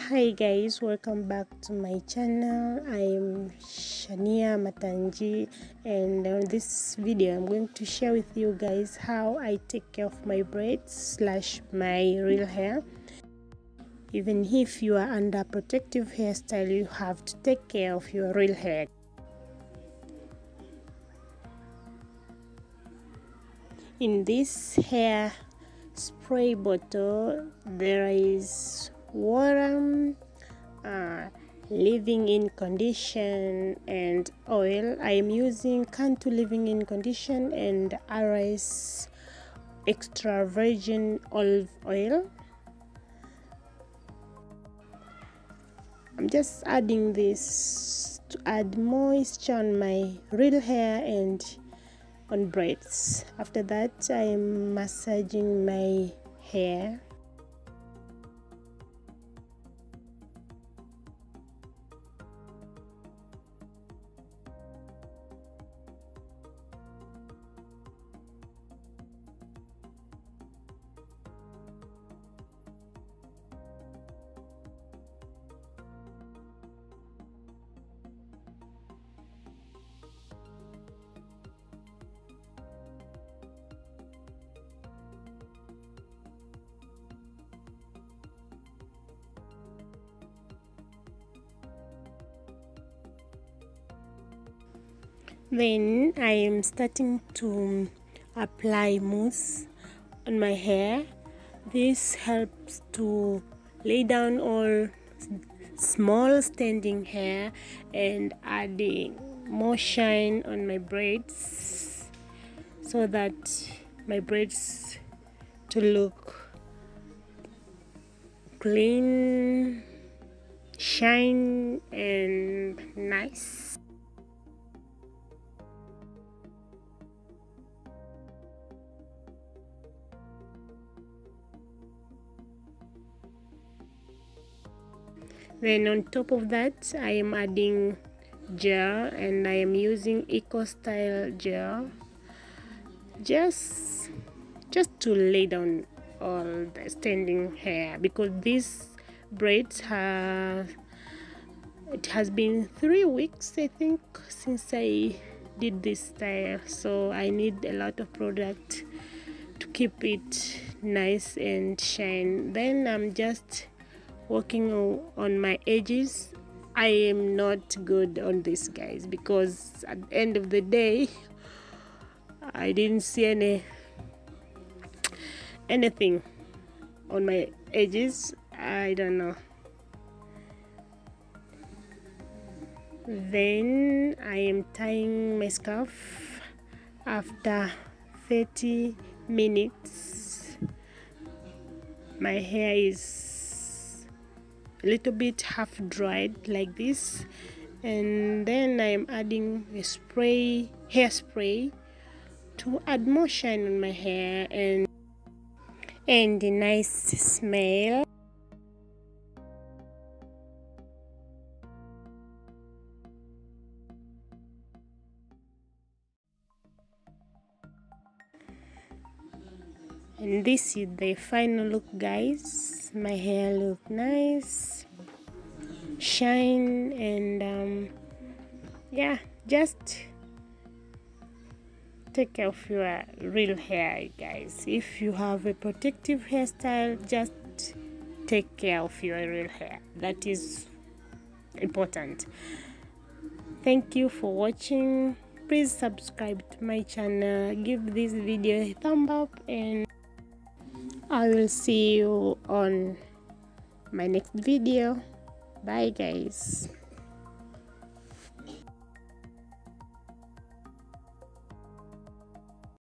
Hi guys, welcome back to my channel. I'm Shania Matanji, and on this video I'm going to share with you guys how I take care of my braids / my real hair. Even if you are under protective hairstyle, you have to take care of your real hair. In this hair spray bottle there is water, leave-in condition and oil. I am using Cantu leave-in condition and RS extra virgin olive oil. I'm just adding this to add moisture on my real hair and on braids. After that, I am massaging my hair. Then I am starting to apply mousse on my hair. This helps to lay down all small standing hair and adding more shine on my braids so that my braids to look clean, shine and nice. Then on top of that, I am adding gel, and I am using Eco Style gel just to lay down all the standing hair, because these braids it has been 3 weeks I think since I did this style, so I need a lot of product to keep it nice and shine. Then I'm just working on my edges. I am not good on this, guys, because at the end of the day I didn't see anything on my edges. I don't know. Then I am tying my scarf. After 30 minutes my hair is a little bit half dried like this, and then I am adding a hairspray to add more shine on my hair and a nice smell. And this is the final look, guys. My hair look nice, shine, and yeah, just take care of your real hair, guys. If you have a protective hairstyle, just take care of your real hair. That is important. Thank you for watching. Please subscribe to my channel, give this video a thumb up, and I will see you on my next video. Bye guys.